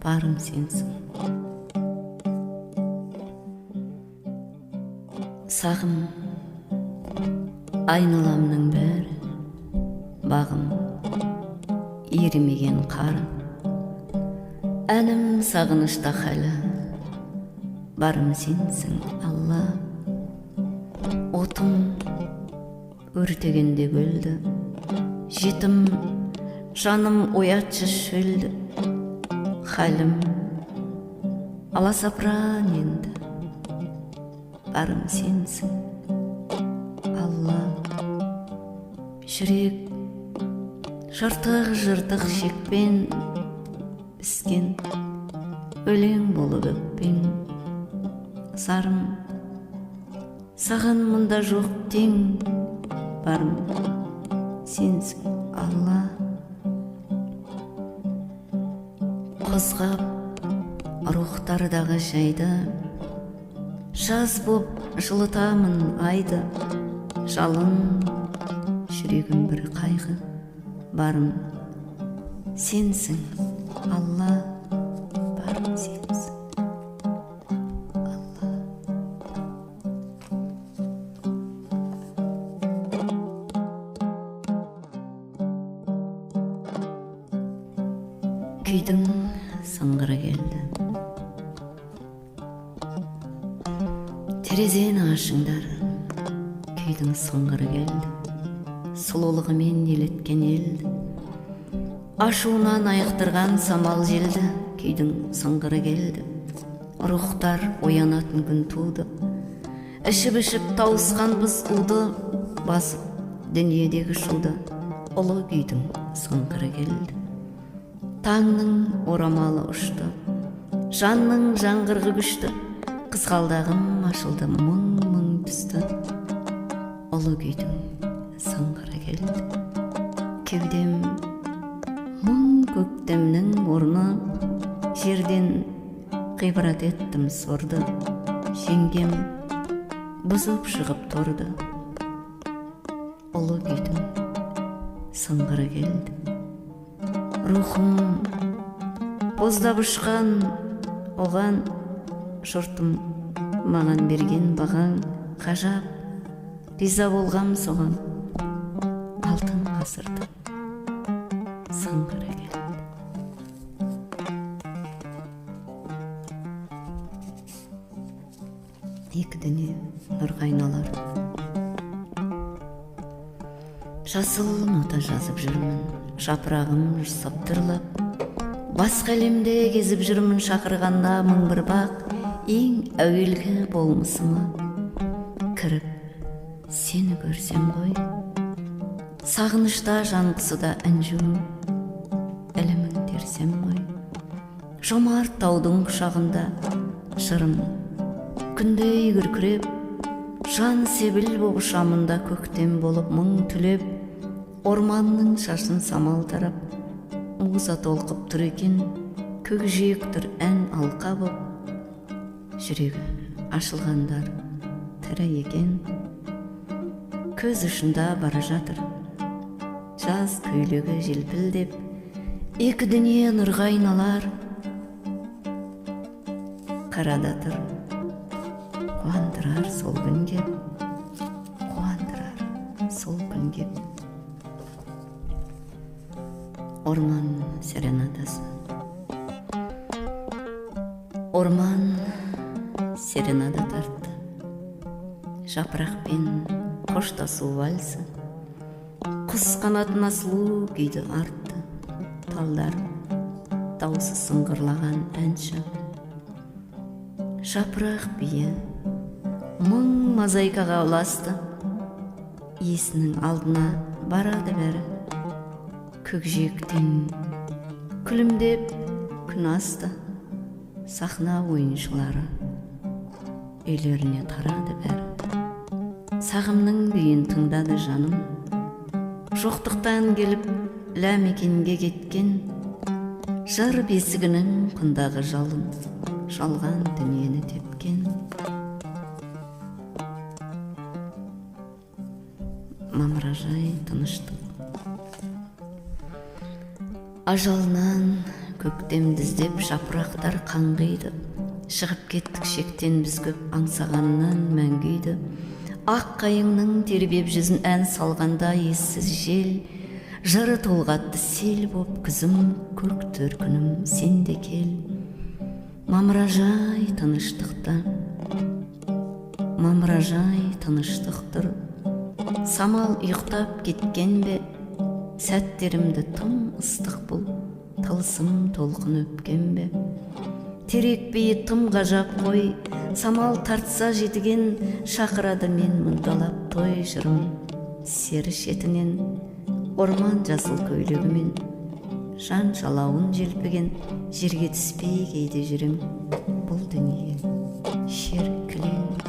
барым сенсің. Сағым айналамның бәрі, бағым ерімеген қарым. Әнім сағынышта хәлі, барым сенсің, Алла. Отым өртегенде көлді, жетім жаным оятшы шөлді. Хәлім аласапыран енді, барым сенсің, Алла. Жүрек жыртық шекпен піскен, өлең болып өкпен. Зарым саған мұнда жоқ тең, барым сенсің, Алла. Қозғап рухтардағы жайды, жаз боп жылытамын айды. Жалын жүрегім бір қайғы, барым сенсің, Алла. Барым сенсің, Алла. Күйдің сыңғыры келді, терезені ашыңдар. Күйдің сыңғыры келді, сұлулығымен елеткен елді. Ашуынан айықтырған самал желді. Күйдің сыңғыры келді, рухтар оянатын күн туды. Ішіп тауысқанбыз уды, басып дүниедегі шуды. Ұлы күйдің сыңғыры келді. Таңның орамалы ұшты, жанның жаңғырғы күшті. Қызғалдағым ашылды, мұң түсті. Ұлы күйдің сыңғыры келді. Кеудем мұң көктемнің орны, жерден ғибрат еттім сорды. Жеңгем бұзып шығып тұрды. Ұлы күйдің сыңғыры келді. Рухым боздап ұшқан оған, жұртым маған берген бағаң. Ғажап риза болғам соған, алтын ғасырды сыңғыры келді. Екі дүние нұрға айналар. Жасыл нота жазып жүрмін, жапырағым саптырлап. Басқа әлемде кезіп жүрмін, шақырғанда мың бір бақ. Ең әуелгі болмысыма кіріп сені көрсем ғой. Сағынышта жанғысыда әнжу, әлемін терсем ғой. Жомарт таудың құшағында жырым күндей күркіреп, жан себіл боп ұшамында көктем болып мұң түлеп. Орманның шашын самал тарап, уыза толқып тұр екен, көкжиек тұр ән алқа боп. Жүрегі ашылғандар тірі екен, көз ұшында бара жатыр жаз көйлегі желпілдеп. Екі дүние нұрға айналар. Қарада тұр, қуандырар сол күн кеп, қуандырар сол күн кеп. Орман серенадасы. Орман серенада тартты, жапырақпен қоштасу вальсы. Құс қанатына сұлу күйді артты, талдар даусы сыңғырлаған әнші. Жапырақ бие мың мозаикаға ұласты, иесінің алдына барады бәрі. Көкжиектен күлімдеп күн асты, сахна ойыншылары үйлеріне тарады бәрі. Сағымның бүйін тыңдады жаным, жоқтықтан келіп ләмекенге кеткен. Жыр бесігінің құндағы жалын, жалған дүниені тепкен. Мамыражай тыныштық, ажалынан көктемді іздеп жапырақтар қаңғиды, шығып кеттік шектен біз көп аңсағаннан мәңгиді. Ақ қайыңның тербеп жүзін ән салғанда ессіз жел, жыры толғатты сел боп күзім, көк төркінім сен де кел. Мамыражай тыныштықта, мамыражай тыныштықтыр, самал ұйықтап кеткен бе, сәттерімді тым ыстық бұл, тылсым толқын өпкен бе. Терек бейі тым ғажап қой, самал тартса жетіген, шақырады мен мұндалап той жырым, сері шетінен. Орман жасыл көйлегімен, жан жалауын желпіген, жерге түспей кейде жүрем, бұл дүние шер кілең.